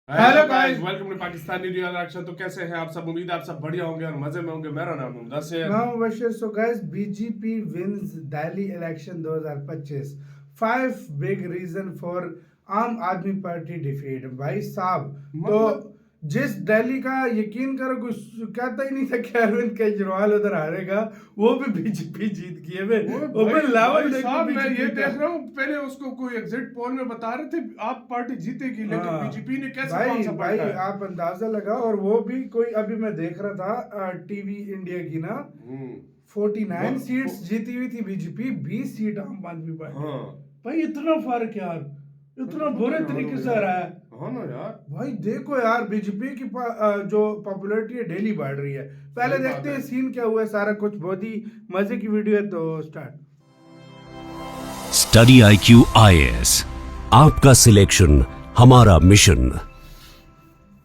Hello guys, welcome to Pakistani Real Action. तो कैसे हैं आप सब? उम्मीद है आप सब बढ़िया होंगे और मजे में होंगे। मेरा नाम मुमताज है। मैं हूं Bashir. So guys, BJP wins Delhi election 2025। 5 big reason for Aam Aadmi party defeat. भाई साहब, तो मतलब जिस दिल्ली का यकीन करो कुछ कहता ही नहीं था कि अरविंद केजरीवाल उधर हारेगा, वो भी बीजेपी जीत गई है। वो ओपन लेवल भाई देखो साहब, मैं ये बीजेपी का। देख रहा हूँ। पहले उसको कोई एग्जिट पोल में बता रहे थे आप पार्टी जीतेगी, लेकिन हाँ बीजेपी ने कैसे भाई कौन सा भाई, पलटा है। आप अंदाजा लगाओ। और वो भी कोई, अभी मैं देख रहा था टीवी इंडिया की ना, हम्म 49 सीट्स वो- जीती हुई थी बीजेपी, 20 सीट आम आदमी पार्टी। हाँ, भाई इतना फर्क यार, फिर इतना तो बुरे पता तरीके ना से आ यार। रहा है। हाँ ना यार, भाई देखो यार, बीजेपी की जो पॉपुलैरिटी है डेली बढ़ रही है। पहले सही बात देखते है। हैं सीन क्या हुआ है, सारा कुछ बहुत ही मजे की वीडियो है, तो स्टार्ट। स्टडी IQ IAS, आपका सिलेक्शन हमारा मिशन।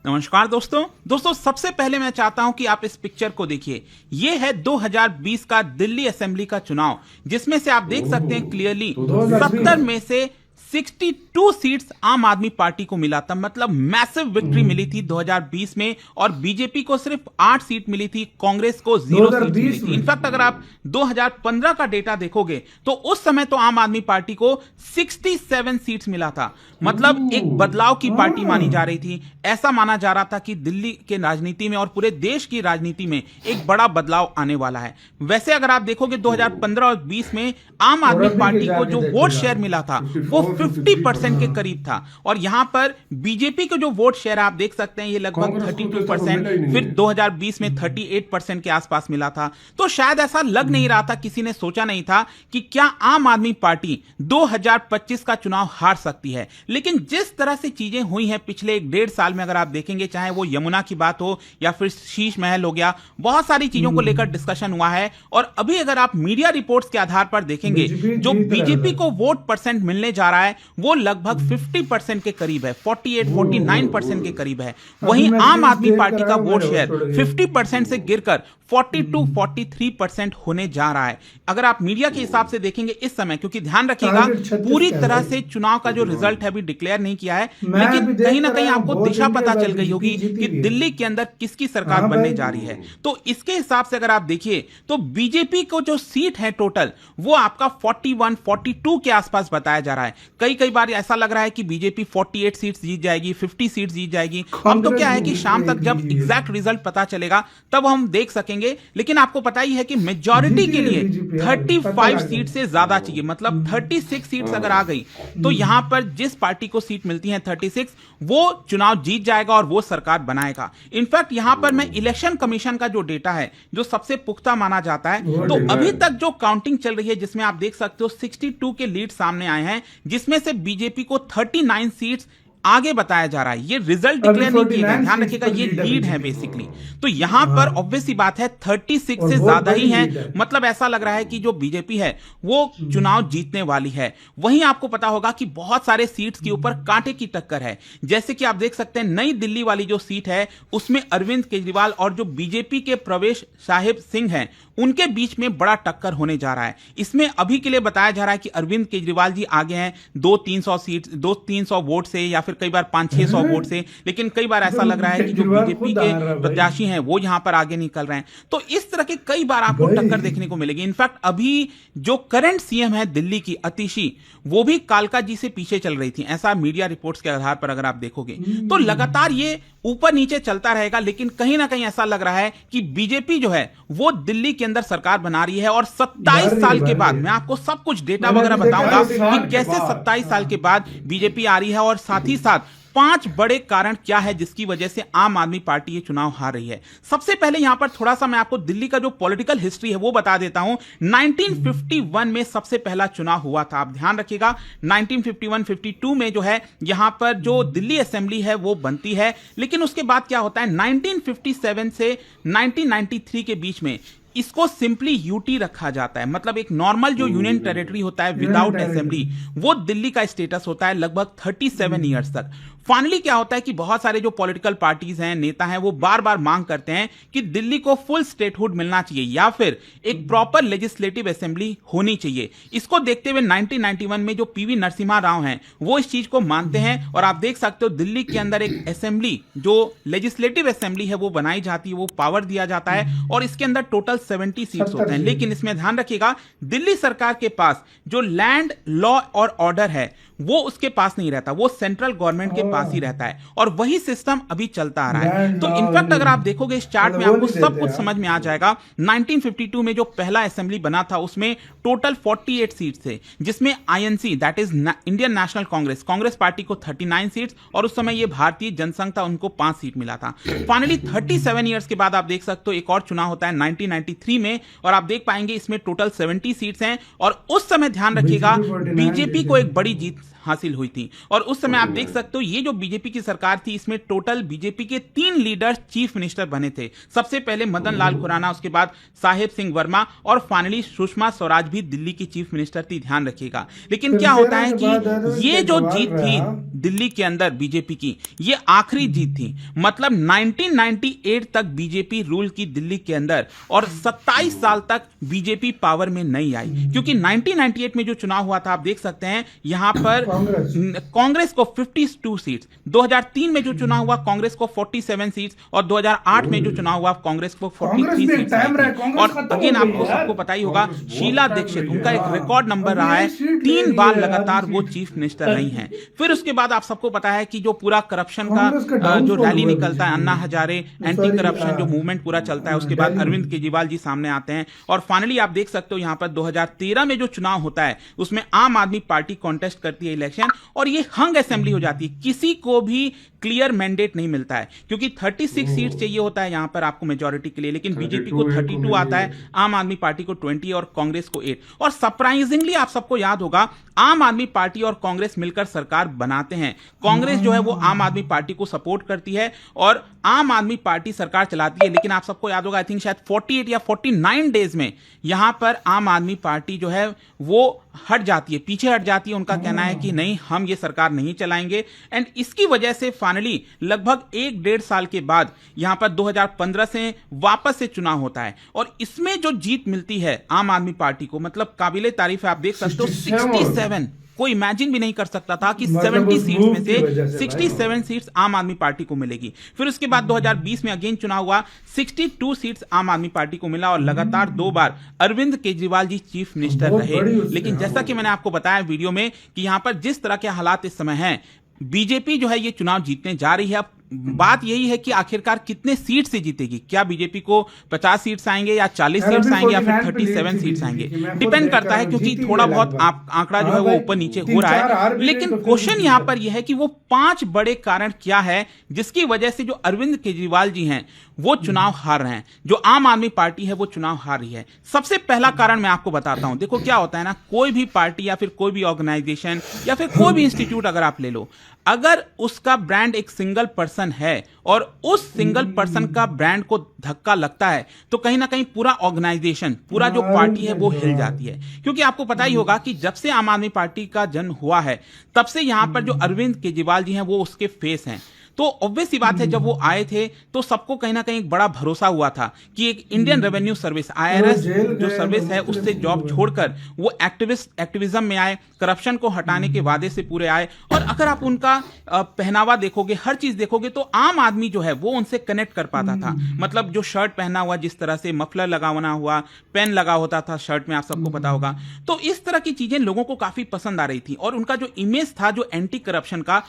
नमस्कार दोस्तों सबसे पहले मैं चाहता हूं कि आप इस पिक्चर को देखिए। ये है 2020 का दिल्ली असेंबली का चुनाव, जिसमें से आप देख सकते हैं क्लियरली 70 में से 62 सीट्स आम आदमी पार्टी को मिला था। मतलब मैसिव विक्ट्री मिली थी 2020 में, और बीजेपी को सिर्फ 8 सीट मिली थी, कांग्रेस को 0 सीट मिली थी। इनफैक्ट अगर आप 2015 का डेटा देखोगे तो उस समय तो आम आदमी पार्टी को 67 सीट्स मिला था। मतलब एक बदलाव की पार्टी मानी जा रही थी। ऐसा माना जा रहा था कि दिल्ली के राजनीति में और पूरे देश की राजनीति में एक बड़ा बदलाव आने वाला है। वैसे अगर आप देखोगे 2015 और 20 में आम आदमी पार्टी को जो वोट शेयर मिला था वो 50% के करीब था, और यहां पर बीजेपी को जो वोट शेयर आप देख सकते हैं ये लगभग कांग्रेस को तो 32%, मिला ही नहीं फिर है। 2020 में 38% के आसपास मिला था। तो शायद ऐसा लग नहीं रहा था, किसी ने सोचा नहीं था कि क्या आम आदमी पार्टी 2025 का चुनाव हार सकती है। लेकिन जिस तरह से चीजें हुई हैं पिछले 1.5 साल में, अगर आप देखेंगे, चाहे वो यमुना की बात हो या फिर शीश महल हो गया, बहुत सारी चीजों को लेकर डिस्कशन हुआ है। और अभी अगर आप मीडिया रिपोर्ट्स के आधार पर देखेंगे, जो बीजेपी को वोट परसेंट मिलने जा रहा है वो लगभग 50% के करीब है, 48-49% के करीब है। वहीं आम आदमी पार्टी का वोट शेयर 50% से गिरकर 42-43% होने जा रहा है। अगर आप मीडिया के हिसाब से देखेंगे इस समय, क्योंकि ध्यान रखिएगा पूरी तरह से चुनाव का जो रिजल्ट है अभी डिक्लेयर नहीं किया है, लेकिन कहीं ना कहीं आपको दिशा पता चल गई होगी कि दिल्ली के अंदर किसकी सरकार बनने जा रही है। तो इसके हिसाब से अगर आप देखिए तो बीजेपी को जो सीट है टोटल, वो आपका 41-42 के आसपास बताया जा रहा है। कई बार ऐसा लग रहा है कि बीजेपी 48 सीट्स जीत जाएगी, 50 सीट्स जीत जाएगी। अब तो क्या है कि शाम तक जब एग्जैक्ट रिजल्ट पता चलेगा तब हम देख सकेंगे। लेकिन आपको पता ही है कि मेजॉरिटी के लिए 35 सीट से ज्यादा चाहिए। मतलब 36 सीट्स अगर आ गई तो यहां पर जिस पार्टी को सीट मिलती है 36, वो चुनाव जीत जाएगा और वो सरकार बनाएगा। इनफैक्ट यहां पर मैं इलेक्शन कमीशन का जो डेटा है, जो सबसे पुख्ता माना जाता है, तो अभी तक जो काउंटिंग चल रही है, जिसमें आप देख सकते हो 62 के लीड सामने आए हैं, जिसमें से बीजेपी को 39 सीट्स आगे बताया जा रहा है। ये रिजल्ट डिक्लेयर नहीं किए गए, ध्यान रखिएगा, ये लीड है बेसिकली। तो यहां पर ऑब्वियस सी बात है 36 से ज्यादा ही है। मतलब ऐसा लग रहा है कि जो बीजेपी है वो चुनाव जीतने वाली है। वहीं आपको पता होगा कि बहुत सारे सीट्स के ऊपर कांटे की टक्कर है। जैसे कि आप देख सकते हैं नई दिल्ली वाली जो सीट है, उसमें अरविंद केजरीवाल और जो बीजेपी के प्रवेश साहिब सिंह हैं, उनके बीच में बड़ा टक्कर होने जा रहा है। इसमें अभी के लिए बताया जा रहा है कि अरविंद केजरीवाल जी आगे हैं 200-300 वोट से, या फिर कई बार 500-600 वोट से। लेकिन कई बार ऐसा लग रहा है कि जो बीजेपी के प्रत्याशी हैं वो यहां पर आगे निकल रहे हैं। तो इस तरह के कई बार आपको टक्कर देखने को मिलेगी। इनफैक्ट अभी जो करंट सीएम है दिल्ली की, अतिशी, वो भी कालका जी से पीछे चल रही थी, ऐसा मीडिया रिपोर्ट्स के आधार पर अगर आप देखोगे। तो लगातार ये ऊपर नीचे चलता रहेगा। लेकिन कहीं ना कहीं ऐसा लग रहा है कि बीजेपी जो है वो दिल्ली के अंदर सरकार बना रही है। और 27 साल के बाद मैं आपको सब कुछ डेटा वगैरह बताऊंगा कि कैसे 27 साल के बाद बीजेपी आ रही है, और साथ ही साथ 5 बड़े कारण क्या है जिसकी वजह से आम आदमी पार्टी ये चुनाव हार रही है। सबसे पहले यहां पर थोड़ा सा मैं आपको दिल्ली का जो पॉलिटिकल हिस्ट्री है वो बता देता हूं। 1951 में सबसे पहला चुनाव हुआ था। आप ध्यान रखिएगा, 1951-52 में जो है यहां पर जो दिल्ली असेंबली है वो बनती है। लेकिन उसके बाद क्या होता है, 1957 से 1993 के बीच में इसको सिंपली यूटी रखा जाता है। मतलब एक नॉर्मल जो यूनियन टेरिटरी होता है विदाउट असेंबली, वो दिल्ली का स्टेटस होता है लगभग 37 ईयर्स तक। फाइनली क्या होता है कि बहुत सारे जो पॉलिटिकल पार्टीज हैं, नेता हैं, वो बार बार मांग करते हैं कि दिल्ली को फुल स्टेटहुड मिलना चाहिए या फिर एक प्रॉपर लेजिस्लेटिव असेंबली होनी चाहिए। इसको देखते हुए 1991 में जो पीवी नरसिम्हा राव हैं वो इस चीज को मानते हैं और आप देख सकते हो दिल्ली के अंदर एक असेंबली जो लेजिस्लेटिव असेंबली है वो बनाई जाती है, वो पावर दिया जाता है और इसके अंदर टोटल 70 सीट्स होते हैं। लेकिन इसमें ध्यान रखिएगा दिल्ली सरकार के पास जो लैंड लॉ और ऑर्डर है वो उसके पास नहीं रहता, वो सेंट्रल गवर्नमेंट के पास ही रहता है और वही सिस्टम अभी चलता आ रहा है। तो इनफैक्ट अगर आप देखोगे इस चार्ट में आपको सब कुछ समझ में आ जाएगा। 1952 में जो पहला असेंबली बना था उसमें टोटल 48 सीट्स थे, जिसमें INC that is Indian national Congress party को 39 सीट्स और उस समय ये भारतीय जनसंघ था, उनको 5 सीट मिला था। फाइनली 37 ईयर्स के बाद आप देख सकते हो एक और चुनाव होता है 1993 में और आप देख पाएंगे इसमें टोटल 70 सीट्स हैं और उस समय ध्यान रखिएगा बीजेपी को एक बड़ी जीत हासिल हुई थी और उस समय आप देख सकते हो ये जो बीजेपी की सरकार थी इसमें टोटल बीजेपी के 3 लीडर चीफ मिनिस्टर बने थे। सबसे पहले मदन लाल खुराना, उसके बाद साहेब सिंह वर्मा और फाइनली सुषमा स्वराज भी दिल्ली की चीफ मिनिस्टर थी, ध्यान रखिएगा। लेकिन क्या होता है कि ये जो जीत थी दिल्ली के अंदर बीजेपी की, ये आखिरी जीत थी। मतलब 1998 तक बीजेपी रूल की दिल्ली के अंदर और 27 साल तक बीजेपी पावर में नहीं आई, क्योंकि 1998 में जो चुनाव हुआ था आप देख सकते हैं यहां पर कांग्रेस को 52 सीट्स, 2003 में जो चुनाव हुआ कांग्रेस को 47 सीट्स और 2008 में जो चुनाव हुआ कांग्रेस को 43 सीट्स। और अगेन आपको सबको पता ही होगा शीला दीक्षित, उनका एक रिकॉर्ड नंबर रहा है, 3 बार लगातार वो चीफ मिनिस्टर रही हैं। फिर उसके बाद आप सबको पता है कि जो पूरा करप्शन का जो रैली निकलता है, अन्ना हजारे एंटी करप्शन जो मूवमेंट पूरा चलता है, उसके बाद अरविंद केजरीवाल जी सामने आते हैं और फाइनली आप देख सकते हो यहां पर 2013 में जो चुनाव होता है उसमें आम आदमी पार्टी कॉन्टेस्ट करती है इलेक्शन और ये हंग असेंबली हो जाती है। किसी को भी क्लियर मैंडेट नहीं मिलता है क्योंकि 36 सीट चाहिए होता है यहां पर आपको मेजॉरिटी के लिए, लेकिन बीजेपी को 32 आता है, आम आदमी पार्टी को 20 और कांग्रेस को 8। और सरप्राइजिंगली आप सबको याद होगा आम आदमी पार्टी और कांग्रेस मिलकर सरकार बनाते हैं। कांग्रेस जो है वो आम आदमी पार्टी को सपोर्ट करती है और आम आदमी पार्टी सरकार चलाती है। लेकिन आप सबको याद होगा आई थिंक शायद 48 या 49 डेज में यहां पर आम आदमी पार्टी जो है वो हट जाती है, पीछे हट जाती है। उनका कहना है कि नहीं, हम ये सरकार नहीं चलाएंगे एंड इसकी वजह से फाइनली लगभग 1-1.5 साल के बाद यहां पर 2015 से वापस से चुनाव होता है और इसमें जो जीत मिलती है आम आदमी पार्टी को, मतलब काबिले तारीफ है। आप देख सकते हो 67, कोई इमेजिन भी नहीं कर सकता था कि 70 सीट्स में से 67 सीट्स आम आदमी पार्टी को मिलेगी। फिर उसके बाद 2020 में अगेन चुनाव हुआ, 62 सीट्स आम आदमी पार्टी को मिला और लगातार 2 बार अरविंद केजरीवाल जी चीफ मिनिस्टर रहे। लेकिन जैसा कि मैंने आपको बताया वीडियो में कि यहां पर जिस तरह के हालात इस समय हैं, बीजेपी जो है ये चुनाव जीतने जा रही है। अब बात यही है कि आखिरकार कितने सीट से जीतेगी, क्या बीजेपी को 50 सीट्स आएंगे या 40 सीट्स आएंगे या फिर 37 सीट्स आएंगे, डिपेंड करता है क्योंकि थोड़ा बहुत आंकड़ा जो है वो ऊपर नीचे हो रहा है। लेकिन क्वेश्चन यहां पर यह है कि वो 5 बड़े कारण क्या है जिसकी वजह से जो अरविंद केजरीवाल जी हैं वो चुनाव हार रहे हैं, जो आम आदमी पार्टी है वो चुनाव हार रही है। सबसे पहला कारण मैं आपको बताता हूं। देखो क्या होता है ना, कोई भी पार्टी या फिर कोई भी ऑर्गेनाइजेशन या फिर कोई भी इंस्टीट्यूट अगर आप ले लो, अगर उसका ब्रांड एक सिंगल पर्सन है और उस सिंगल पर्सन का ब्रांड को धक्का लगता है तो कहीं ना कहीं पूरा ऑर्गेनाइजेशन, पूरा जो पार्टी है वो हिल जाती है। क्योंकि आपको पता ही होगा कि जब से आम आदमी पार्टी का जन्म हुआ है तब से यहां पर जो अरविंद केजरीवाल जी हैं वो उसके फेस हैं। तो ऑब्वियस सी बात है जब वो आए थे तो सबको कहीं ना कहीं एक बड़ा भरोसा हुआ था कि एक इंडियन रेवेन्यू सर्विस IRS जो सर्विस है उससे जॉब छोड़कर वो एक्टिविज्म में आए, करप्शन को हटाने के वादे से पूरे आए। और अगर आप उनका पहनावा देखोगे, हर चीज देखोगे तो आम आदमी जो है वो उनसे कनेक्ट कर पाता था। मतलब जो शर्ट पहना हुआ, जिस तरह से मफलर लगाना हुआ, पेन लगा होता था शर्ट में, आप सबको पता होगा। तो इस तरह की चीजें लोगों को काफी पसंद आ रही थी और उनका जो इमेज था जो एंटी करप्शन का,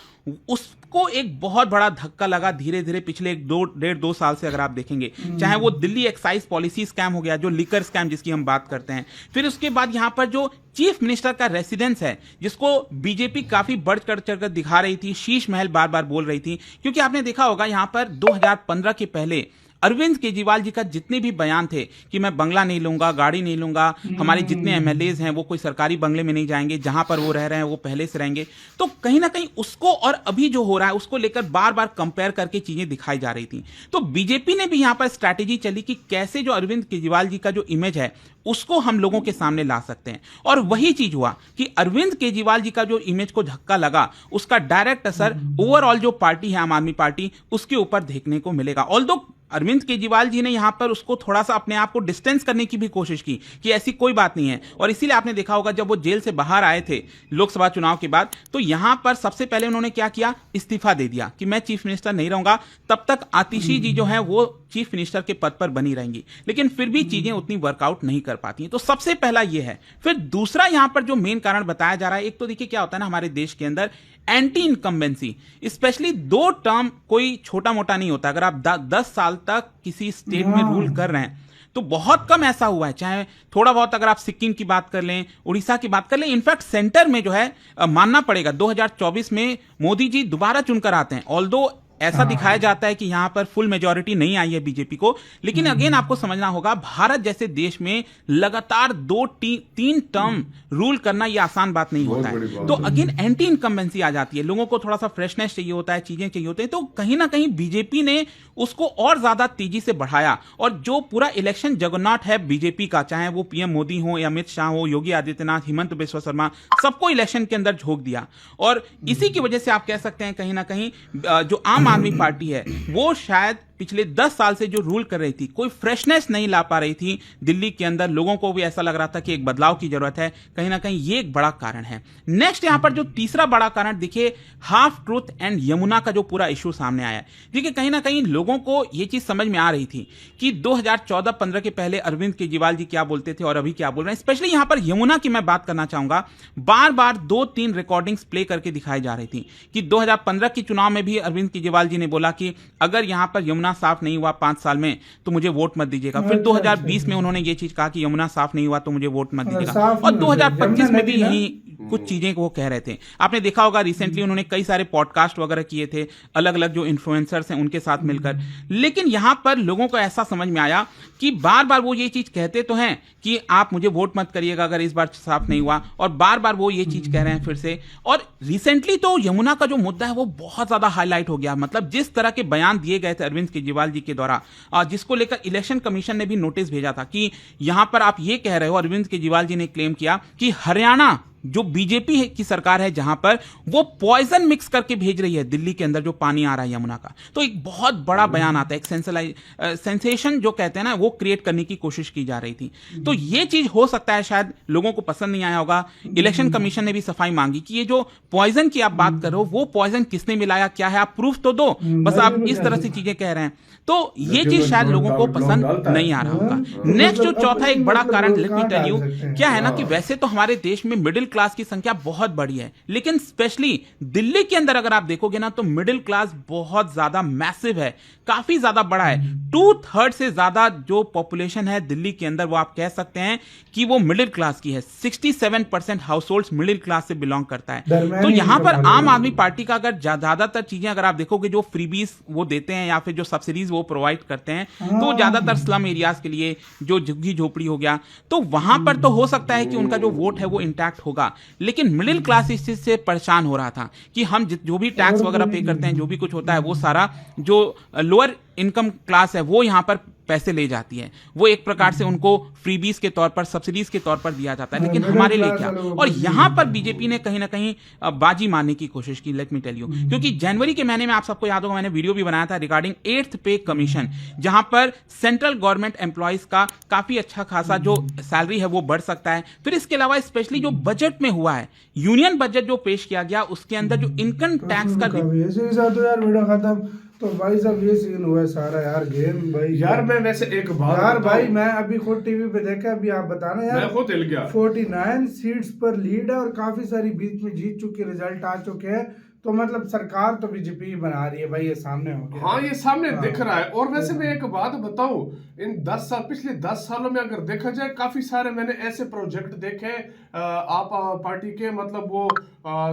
उसको एक बहुत बड़ा धक्का लगा धीरे धीरे पिछले 1.5-2 साल से। अगर आप देखेंगे, चाहे वो दिल्ली एक्साइज पॉलिसी स्कैम हो गया, जो लिकर स्कैम जिसकी हम बात करते हैं, फिर उसके बाद यहां पर जो चीफ मिनिस्टर का रेसिडेंस है जिसको बीजेपी काफी बढ़ चढ़कर दिखा रही थी, शीश महल बार बार बोल रही थी। क्योंकि आपने देखा होगा यहां पर 2015 के पहले अरविंद केजरीवाल जी का जितने भी बयान थे कि मैं बंगला नहीं लूंगा, गाड़ी नहीं लूंगा, हमारे जितने एमएलएज हैं वो कोई सरकारी बंगले में नहीं जाएंगे, जहां पर वो रह रहे हैं वो पहले से रहेंगे, तो कहीं ना कहीं उसको और अभी जो हो रहा है उसको लेकर बार बार कंपेयर करके चीजें दिखाई जा रही थी। तो बीजेपी ने भी यहां पर स्ट्रैटेजी चली कि कैसे जो अरविंद केजरीवाल जी का जो इमेज है उसको हम लोगों के सामने ला सकते हैं, और वही चीज हुआ कि अरविंद केजरीवाल जी का जो इमेज को धक्का लगा उसका डायरेक्ट असर ओवरऑल जो पार्टी है आम आदमी पार्टी उसके ऊपर देखने को मिलेगा। ऑल्दो अरविंद केजरीवाल जी ने यहां पर उसको थोड़ा सा अपने आप को डिस्टेंस करने की भी कोशिश की कि ऐसी कोई बात नहीं है, और इसीलिए आपने देखा होगा जब वो जेल से बाहर आए थे लोकसभा चुनाव के बाद, तो यहां पर सबसे पहले उन्होंने क्या किया, इस्तीफा दे दिया कि मैं चीफ मिनिस्टर नहीं रहूंगा, तब तक आतिशी जी जो है वो चीफ मिनिस्टर के पद पर बनी रहेंगी। लेकिन फिर भी चीजें उतनी वर्कआउट नहीं कर पाती। तो सबसे पहला यह है। फिर दूसरा यहां पर जो मेन कारण बताया जा रहा है, एक तो देखिए क्या होता है ना हमारे देश के अंदर एंटी इनकम्बेंसी, स्पेशली 2 टर्म कोई छोटा मोटा नहीं होता। अगर आप 10 साल तक किसी स्टेट में रूल कर रहे हैं तो बहुत कम ऐसा हुआ है, चाहे थोड़ा बहुत अगर आप सिक्किम की बात कर लें, उड़ीसा की बात कर लें, इनफैक्ट सेंटर में जो है मानना पड़ेगा 2024 में मोदी जी दोबारा चुनकर आते हैं। ऑल्दो ऐसा दिखाया जाता है कि यहां पर फुल मेजॉरिटी नहीं आई है बीजेपी को, लेकिन अगेन आपको समझना होगा भारत जैसे देश में लगातार 2-3 टर्म रूल करना यह आसान बात नहीं होता है। तो अगेन एंटी इनकम्बेंसी आ जाती है, लोगों को थोड़ा सा फ्रेशनेस चाहिए होता है, चीजें चाहिए होती है, तो कहीं ना कहीं बीजेपी ने उसको और ज्यादा तेजी से बढ़ाया, और जो पूरा इलेक्शन जगन्नाथ है बीजेपी का, चाहे वो पीएम मोदी हो या अमित शाह हो, योगी आदित्यनाथ, हिमंत बिस्वा शर्मा, सबको इलेक्शन के अंदर झोंक दिया। और इसी की वजह से आप कह सकते हैं कहीं ना कहीं जो आम आदमी पार्टी है वो शायद पिछले 10 साल से जो रूल कर रही थी कोई फ्रेशनेस नहीं ला पा रही थी दिल्ली के अंदर, लोगों को भी ऐसा लग रहा था कि एक बदलाव की जरूरत है। कहीं ना कहीं ये एक बड़ा कारण है। नेक्स्ट यहां पर जो तीसरा बड़ा कारण देखिए, हाफ ट्रूथ एंड यमुना का जो पूरा इशू सामने आया है। देखिए कहीं ना कहीं लोगों को यह चीज समझ में आ रही थी कि 2014-15 के पहले अरविंद केजरीवाल जी क्या बोलते थे और अभी क्या बोल रहे हैं। स्पेशली यहां पर यमुना की मैं बात करना चाहूंगा, बार बार 2-3 रिकॉर्डिंग्स प्ले करके दिखाई जा रही थी कि 2015 के चुनाव में भी अरविंद केजरीवाल जी ने बोला कि अगर यहां पर यमुना साफ नहीं हुआ 5 साल में तो मुझे वोट मत दीजिएगा। फिर 2020 में उन्होंने ये चीज कहा कि यमुना साफ नहीं हुआ तो मुझे वोट मत दीजिएगा, और 2025 में भी यही कुछ चीजें वो कह रहे थे। आपने देखा होगा रिसेंटली उन्होंने कई सारे पॉडकास्ट वगैरह किए थे अलग अलग जो इन्फ्लुएंसर्स हैं उनके साथ मिलकर, लेकिन यहां पर लोगों को ऐसा समझ में आया कि बार बार वो ये चीज कहते तो हैं कि आप मुझे वोट मत करिएगा अगर इस बार साफ नहीं हुआ, और बार बार वो ये चीज कह रहे हैं फिर से। और रिसेंटली तो यमुना का जो मुद्दा है वो बहुत ज्यादा हाईलाइट हो गया। मतलब जिस तरह के बयान दिए गए थे अरविंद केजरीवाल जी के द्वारा, जिसको लेकर इलेक्शन कमीशन ने भी नोटिस भेजा था कि यहां पर आप ये कह रहे हो, अरविंद केजरीवाल जी ने क्लेम किया कि हरियाणा जो बीजेपी की सरकार है जहां पर वो पॉइजन मिक्स करके भेज रही है दिल्ली के अंदर जो पानी आ रहा है यमुना का। तो एक बहुत बड़ा बयान आता है, एक सेंसेशन जो कहते हैं ना वो क्रिएट करने की कोशिश की जा रही थी। तो ये चीज हो सकता है शायद लोगों को पसंद नहीं आया होगा। इलेक्शन कमीशन ने भी सफाई मांगी कि ये जो पॉइजन की आप बात कर रहे हो वो पॉइजन किसने मिलाया, क्या है, आप प्रूफ तो दो, बस आप इस तरह से चीजें कह रहे हैं। तो ये चीज शायद लोगों को पसंद नहीं आ रहा होगा। नेक्स्ट जो चौथा एक बड़ा कारण लेट मी टेल यू क्या है ना कि वैसे तो हमारे देश में मिडिल क्लास की संख्या बहुत बड़ी है, लेकिन स्पेशली दिल्ली के अंदर अगर आप देखोगे ना तो मिडिल क्लास बहुत ज्यादा मैसिव है, काफी ज्यादा बड़ा है। 2/3 से ज्यादा जो पॉपुलेशन है दिल्ली के अंदर वो आप कह सकते हैं कि वो मिडिल क्लास की है। 67% हाउस होल्ड मिडिल क्लास से बिलोंग करता है। तो यहां पर आम आदमी पार्टी का अगर ज्यादातर चीजें अगर आप देखोगे जो फ्रीबीज वो देते हैं या फिर जो सब्सिडीज वो प्रोवाइड करते हैं तो ज्यादातर स्लम एरियाज के लिए जो झुग्गी झोपड़ी हो गया, तो वहां पर तो हो सकता है कि उनका जो वोट है वो इंटैक्ट होगा। लेकिन मिडिल क्लास इस चीज से परेशान हो रहा था कि हम जो भी टैक्स वगैरह पे करते हैं, जो भी कुछ होता है वो सारा जो लोअर इनकम क्लास है वो यहां पर पैसे ले जाती है, वो एक प्रकार से उनको फ्रीबीज के तौर पर, सब्सिडीज के तौर पर दिया जाता है। लेकिन हमारे लिए क्या, और यहां पर बीजेपी ने कहीं ना कहीं बाजी मारने की कोशिश की, लेट मी टेल यू। क्योंकि जनवरी के महीने में आप सबको याद होगा मैंने वीडियो भी बनाया था रिगार्डिंग 8th पे कमीशन, जहां पर सेंट्रल गवर्नमेंट एम्प्लॉइज का काफी अच्छा खासा जो सैलरी है वो बढ़ सकता है। फिर इसके अलावा स्पेशली जो बजट में हुआ है, यूनियन बजट जो पेश किया गया उसके अंदर जो इनकम टैक्स का तो भाई साहब ये सीन हुआ है सारा यार गेम भाई। यार मैं वैसे एक बात यार भाई मैं अभी खुद टीवी पे देखा, अभी आप बताना यार, मैं खुद हिल गया। 49 सीट्स पर लीड है और काफी सारी बीच में जीत चुके, रिजल्ट आ चुके हैं। तो मतलब सरकार तो बीजेपी बना रही है भाई, ये सामने हो गया। हाँ, ये सामने दिख रहा है। और वैसे मैं एक बात बताऊं, इन 10 साल, पिछले 10 सालों में अगर देखा जाए, काफी सारे मैंने ऐसे प्रोजेक्ट देखे आप पार्टी के, मतलब वो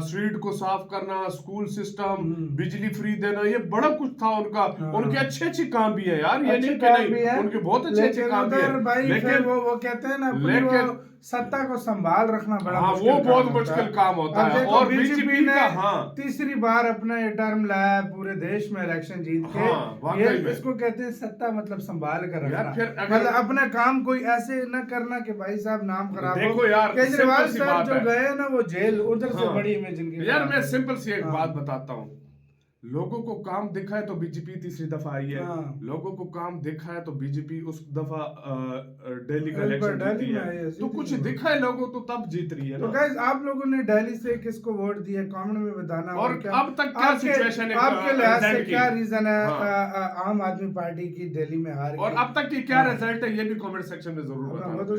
स्ट्रीट को साफ करना, स्कूल सिस्टम, बिजली फ्री देना, ये बड़ा कुछ था उनका। उनके अच्छे अच्छे काम भी है यार, ये नहीं कि नहीं, उनके बहुत अच्छे अच्छे काम भी है। भाई लेकिन वो कहते हैं ना, लेकिन सत्ता को संभाल रखना बड़ा हाँ, मुश्किल वो बहुत काम होता मुश्किल है। काम होता अब है। देखो, और बीजेपी ने हाँ, तीसरी बार अपना ये टर्म लाया पूरे देश में इलेक्शन जीत के। हाँ, वाकई ये में। इसको कहते हैं सत्ता मतलब संभाल कर यार रखना। फिर अगर- मतलब अपना काम कोई ऐसे न करना कि भाई साहब नाम खराब हो। देखो यार, केजरीवाल सिंपल सी साहब बात जो है। गए ना वो जेल, उधर से हाँ। बड़ी इमेज इनकी यार खराब मैं है। सिंपल सी एक हाँ। बात बताता हूँ, लोगों को काम दिखा है तो बीजेपी तीसरी दफा आई है। हाँ। लोगों को काम दिखा है तो बीजेपी उस दफा दिल्ली का इस बार इलेक्शन दिल्ली जीती में आई है। है, तो सीधी कुछ सी बात। दिखा है लोगों को, तब जीत रही है तो ना। गाइस, आप लोगों ने दिल्ली से किसको वोट दिया, कमेंट में बताना। और अब तक क्या सिचुएशन है आपके लिहाज से रिजल्ट की? क्या रीजन है हाँ। आम आदमी पार्टी की दिल्ली में हार और की? अब तक की क्या हाँ। रिजल्ट है, ये भी कमेंट सेक्शन में जरूर अपना बताना। बहुत